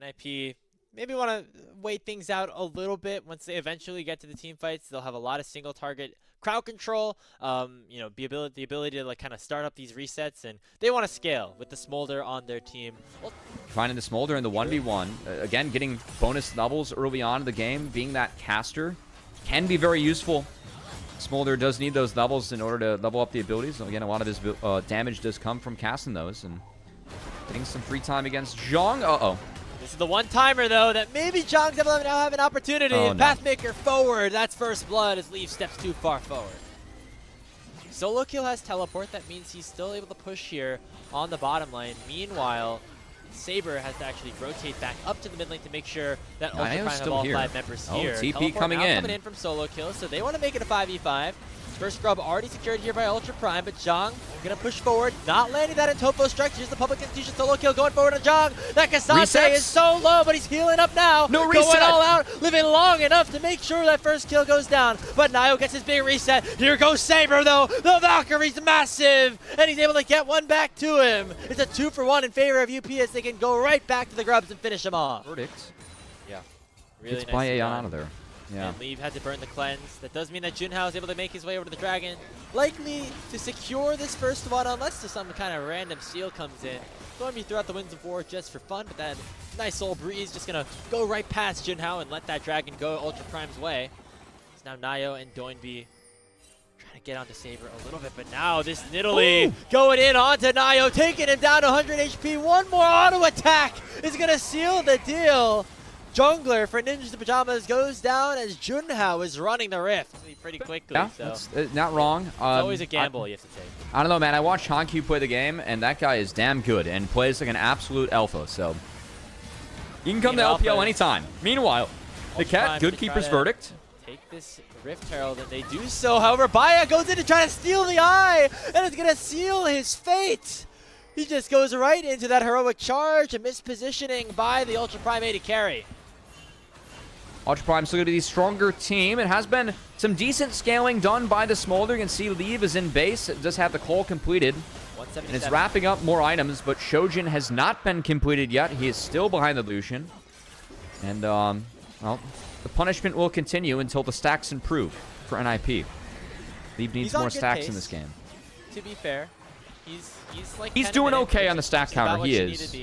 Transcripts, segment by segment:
NIP maybe want to wait things out a little bit. Once they eventually get to the team fights, they'll have a lot of single target crowd control, you know, the ability to like kind of start up these resets, and they want to scale with the Smolder on their team. Well, finding the Smolder in the 1v1. Again, getting bonus levels early on in the game, being that caster can be very useful. Smolder does need those levels in order to level up the abilities. Again, a lot of his damage does come from casting those, and getting some free time against Zhong. Uh-oh. This is the one-timer, though, that maybe Zhong's able to now have an opportunity. Oh, no. Pathmaker forward. That's first blood as Leaf steps too far forward. Solo kill has teleport. That means he's still able to push here on the bottom lane. Meanwhile, Saber has to actually rotate back up to the mid lane to make sure that Ultra Prime have all 5 members here. TP teleport coming coming in from solo kill, so they want to make it a 5v5. First grub already secured here by Ultra Prime, but Zhong gonna push forward, not landing that in Topo Strike. Here's the Public Institution solo kill going forward to Zhong. That Kasase is so low, but he's healing up now. No reset. Going all out, living long enough to make sure that first kill goes down. But Nio gets his big reset. Here goes Saber though. The Valkyrie's massive, and he's able to get one back to him. It's a 2-for-1 in favor of UP as they can go right back to the grubs and finish him off. Verdict. Yeah. Really It's nice by Aeon out of there. Yeah. And Leave had to burn the cleanse. That does mean that Junhao is able to make his way over to the dragon, likely to secure this first one unless some kind of random seal comes in. Going to be throughout the Winds of War just for fun, but that nice soul breeze just going to go right past Junhao and let that dragon go Ultra Prime's way. It's now Nio and Doinby trying to get onto Saber a little bit, but now this Nidalee going in onto Nio, taking him down to 100 HP. One more auto attack is going to seal the deal. Jungler for Ninjas in Pyjamas goes down as Junhao is running the rift pretty quickly. Yeah, so. that's not wrong. It's always a gamble you have to take. I don't know, man. I watched Hanku play the game, and that guy is damn good and plays like an absolute alpha. So you can come to LPL anytime. Meanwhile, the Cat, good keeper's verdict. Take this Rift Herald, and they do so. However, Baya goes in to try to steal the eye, and it's going to seal his fate. He just goes right into that heroic charge, a mispositioning by the Ultra Prime AD carry. Ultra Prime still going to be the stronger team. It has been some decent scaling done by the Smolder. You can see Leave is in base. It does have the call completed. And it's wrapping up more items, but Shojin has not been completed yet. He is still behind the Lucian. And, well, the punishment will continue until the stacks improve for NIP. Leave needs more stacks in this game. To be fair, he's doing okay on the stack counter. He is.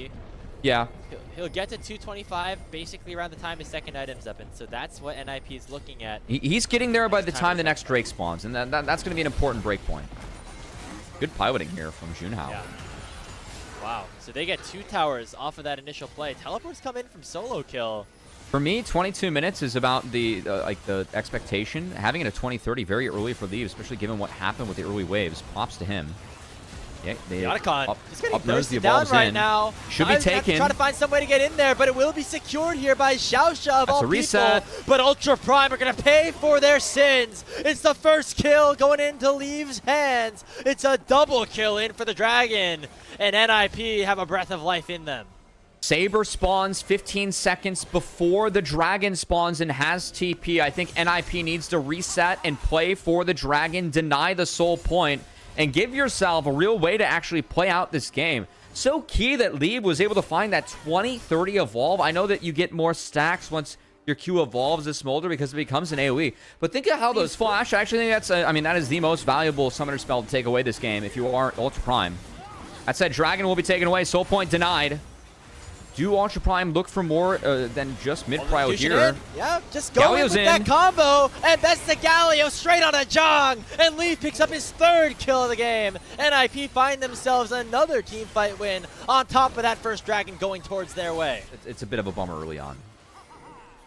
Yeah. He'll get to 225 basically around the time his second item's up, and so that's what NIP is looking at. He's getting there by the time the next Drake spawns, and that's going to be an important break point. Good piloting here from Junhao. Yeah. Wow. So they get 2 towers off of that initial play. Teleports come in from solo kill. For me, 22 minutes is about the the expectation. Having it at 20-30 very early for Leave, especially given what happened with the early waves. Props to him. Yeah, he's getting bursted down right now. Should be taken. Trying to find some way to get in there, but it will be secured here by Xiaoxia of all people. But Ultra Prime are going to pay for their sins. It's the first kill going into Leave's hands. It's a double kill in for the Dragon, and NIP have a breath of life in them. Saber spawns 15 seconds before the Dragon spawns and has TP. I think NIP needs to reset and play for the Dragon, deny the soul point, and give yourself a real way to actually play out this game. So key that Leave was able to find that 20-30 evolve. I know that you get more stacks once your Q evolves as Smolder because it becomes an AoE. But think of how those flash. I actually think that's, I mean, that is the most valuable summoner spell to take away this game if you are Ultra Prime. That said, Dragon will be taken away. Soul point denied. Do Ultra Prime look for more than just mid-prio here? Yeah, just go in with that combo, and that's the Galio straight on a Zhong, and Leaf picks up his 3rd kill of the game. NIP find themselves another team fight win on top of that first Dragon going towards their way. It's a bit of a bummer early on.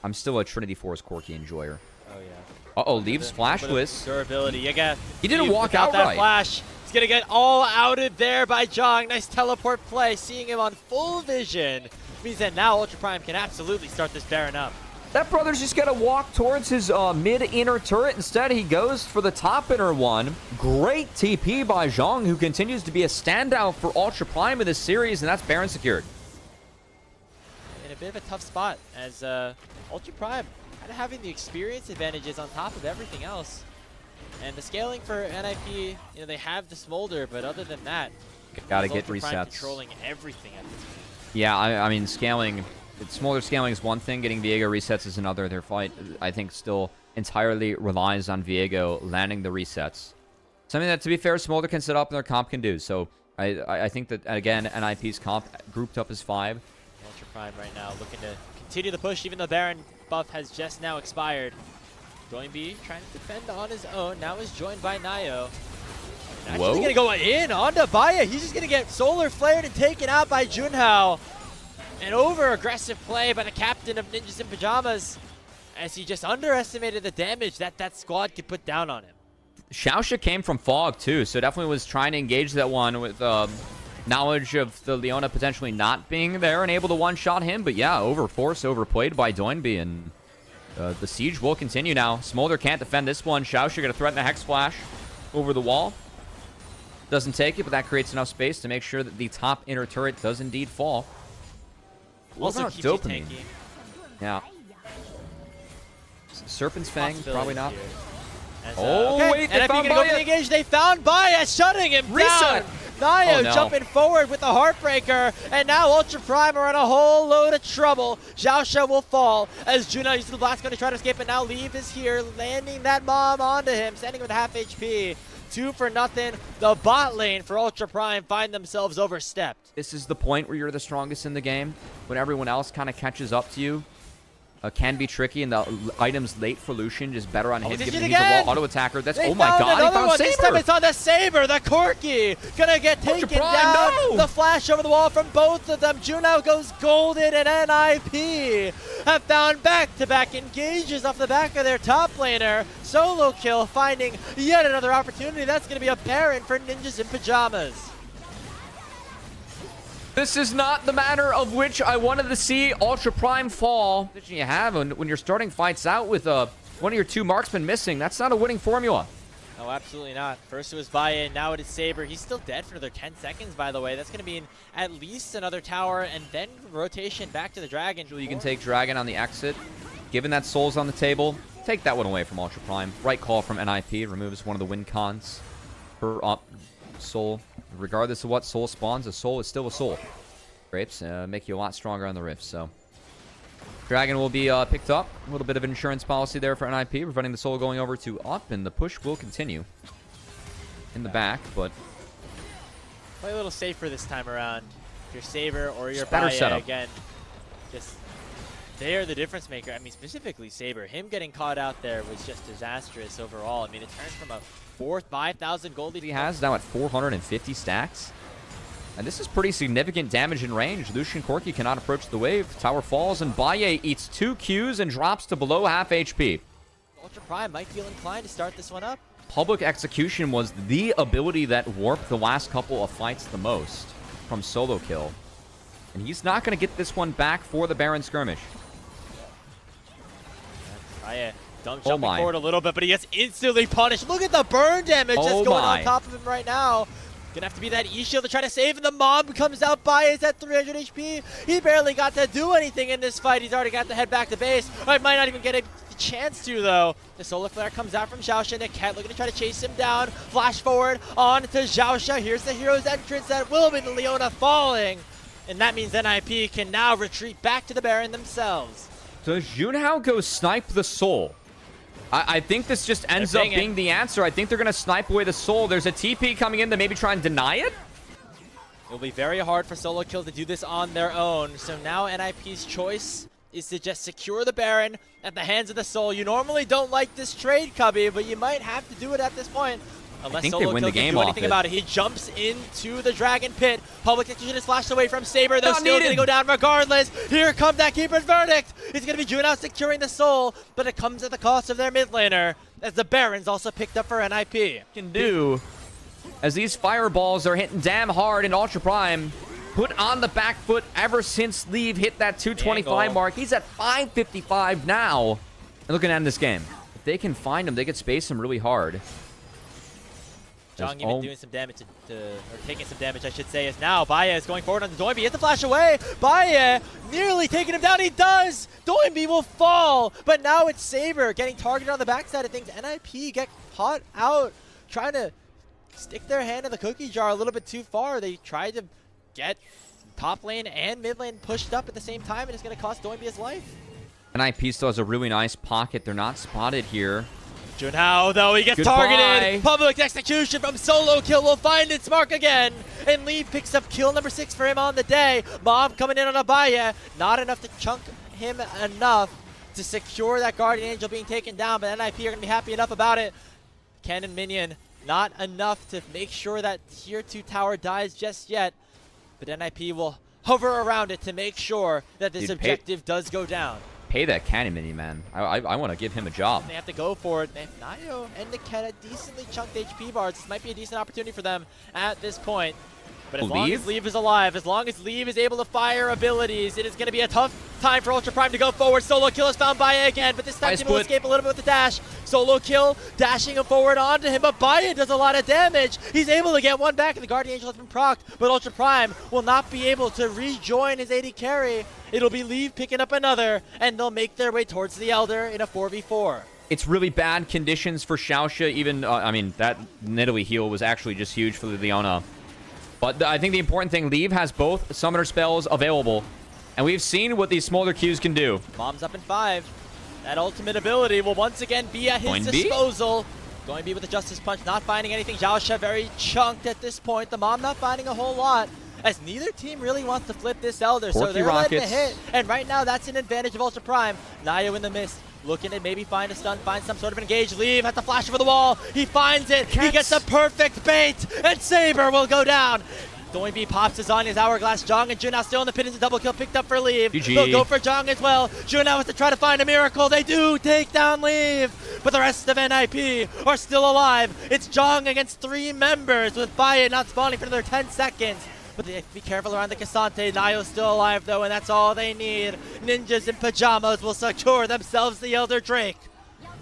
I'm still a Trinity Force Corki enjoyer. Oh, yeah. Uh-oh, Leaves flashless. Durability. He didn't walk out that right. Flash. He's going to get all outed there by Zhong. Nice teleport play. Seeing him on full vision means that now Ultra Prime can absolutely start this Baron up. That brother's just got to walk towards his mid-inner turret. Instead, he goes for the top inner one. Great TP by Zhong, who continues to be a standout for Ultra Prime in this series, and that's Baron secured. In a bit of a tough spot as Ultra Prime kind of having the experience advantages on top of everything else. And the scaling for NIP, you know, they have the Smolder, but other than that, gotta get Ultra Prime resets. Controlling everything at this point. Yeah, I mean, scaling Smaller scaling is one thing. Getting Viego resets is another. Their fight, I think, still entirely relies on Viego landing the resets. Something that, to be fair, Smolder can set up and their comp can do. So I think that, again, NIP's comp grouped up as 5. Ultra Prime right now looking to continue the push, even though Baron buff has just now expired. Joinby trying to defend on his own. Now is joined by Nayo. Actually going to go in onto Baya. He's just going to get solar flared and taken out by Junhao. An over-aggressive play by the captain of Ninjas in Pyjamas, as he just underestimated the damage that squad could put down on him. Xiaoxia came from Fog, too, so definitely was trying to engage that one with knowledge of the Leona potentially not being there and able to one-shot him. But yeah, overplayed by Doinby, and the siege will continue now. Smolder can't defend this one. Xiaoxia going to threaten the Hex Flash over the wall. Doesn't take it, but that creates enough space to make sure that the top inner turret does indeed fall. Also keeps you tanky. Yeah. Serpent's Fang, probably not. Wait, they found Baya. They found Baya, shutting him down. Nayo jumping forward with the Heartbreaker, and now Ultra Prime are in a whole load of trouble. Xiaoxia will fall as Juno uses the blast, going to try to escape, but now Leave is here, landing that bomb onto him, sending him with half HP. 2 for nothing. The bot lane for Ultra Prime find themselves overstepped. This is the point where you're the strongest in the game, when everyone else kind of catches up to you. Can be tricky, and the items late for Lucian just better on him, given he's a wall auto attacker. That's oh my god, he found Saber. This time it's on the Saber, the Corki, gonna get taken down. No. The flash over the wall from both of them. Juno goes golden, and NIP have found back-to-back engages off the back of their top laner. Solo kill, finding yet another opportunity. That's gonna be a Baron for Ninjas in Pyjamas. This is not the manner of which I wanted to see Ultra Prime fall. You have when you're starting fights out with one of your 2 marksmen missing. That's not a winning formula. No, absolutely not. First it was Baya, now it is Saber. He's still dead for another 10 seconds, by the way. That's going to be at least another tower, and then rotation back to the Dragon. You can take Dragon on the exit. Given that Soul's on the table, take that one away from Ultra Prime. Right call from NIP. Removes one of the win cons for Soul. Regardless of what Soul spawns, a Soul is still a Soul. Grapes make you a lot stronger on the Rift, so Dragon will be picked up. A little bit of insurance policy there for NIP, preventing the Soul going over to up, and the push will continue in the back, but play a little safer this time around. If you're Saber or you're better Baya, setup. Again, just they are the difference maker. I mean, specifically Saber. Him getting caught out there was just disastrous overall. I mean, it turns from a 5,000 gold lead. He has now at 450 stacks. And this is pretty significant damage in range. Lucian Corki cannot approach the wave. Tower falls, and Baye eats 2 Qs and drops to below half HP. Ultra Prime might feel inclined to start this one up. Public Execution was the ability that warped the last couple of fights the most from solo kill. And he's not going to get this one back for the Baron skirmish. Baye jumping forward a little bit, but he gets instantly punished. Look at the burn damage that's going on top of him right now. Gonna have to be that E-shield to try to save, and the mob comes out by is at 300 HP. He barely got to do anything in this fight. He's already got to head back to base. I might not even get a chance to, though. The solar flare comes out from Xiaoxia. Nick Cat looking to try to chase him down. Flash forward on to Xiaoxia. Here's the hero's entrance. That will be the Leona falling. And that means NIP can now retreat back to the Baron themselves. Does Junhao go snipe the Soul? I think this just ends up being the answer. I think they're going to snipe away the Soul. There's a TP coming in to maybe try and deny it. It'll be very hard for Solo Kill to do this on their own. So now NIP's choice is to just secure the Baron at the hands of the Soul. You normally don't like this trade, Cubby, but you might have to do it at this point. Unless Solo Kill can do anything about it. He jumps into the Dragon Pit. Public Execution is flashed away from Saber. They're still going to go down regardless. Here comes that Keeper's Verdict. It's going to be Juno securing the Soul, but it comes at the cost of their mid laner, as the Baron's also picked up for NIP. Can do, as these fireballs are hitting damn hard, in Ultra Prime put on the back foot ever since Leave hit that 225 mark. He's at 555 now. And looking at him this game. If they can find him, they could space him really hard. Jong even doing some damage, or taking some damage, I should say, is now Baya is going forward on the Doinby. He hits the flash away. Baya nearly taking him down. He does. Doinby will fall, but now it's Saber getting targeted on the backside of things. NIP get caught out, trying to stick their hand in the cookie jar a little bit too far. They tried to get top lane and mid lane pushed up at the same time, and it's going to cost Doinby his life. NIP still has a really nice pocket. They're not spotted here. Junhao, though, he gets targeted. Public execution from Solo Kill will find its mark again. And Lee picks up kill number 6 for him on the day. Mom coming in on Abaya. Not enough to chunk him enough to secure that Guardian Angel being taken down, but NIP are going to be happy enough about it. Cannon Minion, not enough to make sure that tier 2 tower dies just yet, but NIP will hover around it to make sure that this objective does go down. Pay that Cannon Minion, man. I want to give him a job. They have to go for it. Nayo and Niketa decently chunked HP bars. This might be a decent opportunity for them at this point. But as long as Leave is alive, as long as Leave is able to fire abilities, it is going to be a tough time for Ultra Prime to go forward. Solo Kill is found Baya again, but this time he will escape a little bit with the dash. Solo Kill dashing him forward onto him, but Baya does a lot of damage. He's able to get one back, and the Guardian Angel has been procced, but Ultra Prime will not be able to rejoin his AD carry. It'll be Leave picking up another, and they'll make their way towards the Elder in a 4v4. It's really bad conditions for Xiaoxia. Even, I mean, that Nidalee heal was actually just huge for Leona. But I think the important thing, Leave has both summoner spells available. And we've seen what these smolder Qs can do. Mom's up in 5. That ultimate ability will once again be at his disposal. Going to be with the Justice Punch, not finding anything. Xiaoxia very chunked at this point. The Mom not finding a whole lot, as neither team really wants to flip this Elder. So they're letting it hit. And right now, that's an advantage of Ultra Prime. Nayo in the mist, looking to maybe find a stun, find some sort of engage. Leave at the flash over the wall. He finds it. He gets a perfect bait, and Saber will go down. Doinby pops his on his Hourglass. Jong and Junhao still in the pit. It's a double kill picked up for Leave. They'll go for Jong as well. Junhao has to try to find a miracle. They do take down Leave, but the rest of NIP are still alive. It's Jong against 3 members, with Baya not spawning for another 10 seconds. But they have to be careful around the Cassante. Nayo's still alive, though, and that's all they need. Ninjas in Pyjamas will secure themselves the Elder Drake.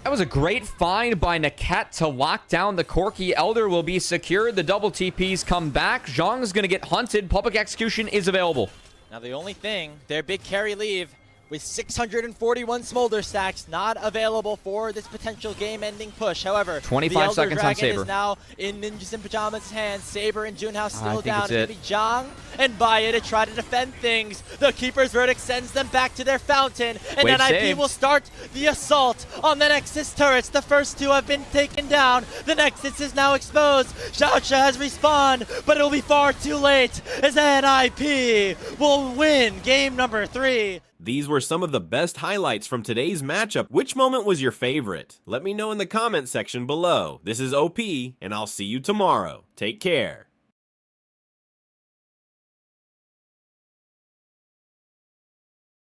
That was a great find by Niket to lock down the Corki. Elder will be secured. The double TPs come back. Zhang's going to get hunted. Public execution is available. Now, the only thing, their big carry Leave, with 641 smolder stacks, not available for this potential game-ending push. However, 25 seconds on Saber is now in Ninjas in Pyjamas' hands. Saber and Junhao still down. It's going to be Jong and Baya to try to defend things. The Keeper's Verdict sends them back to their fountain, and then NIP will start the assault on the Nexus turrets. The first 2 have been taken down. The Nexus is now exposed. Xiaoxia has respawned, but it will be far too late, as NIP will win game number 3. These were some of the best highlights from today's matchup. Which moment was your favorite? Let me know in the comment section below. This is OP, and I'll see you tomorrow. Take care.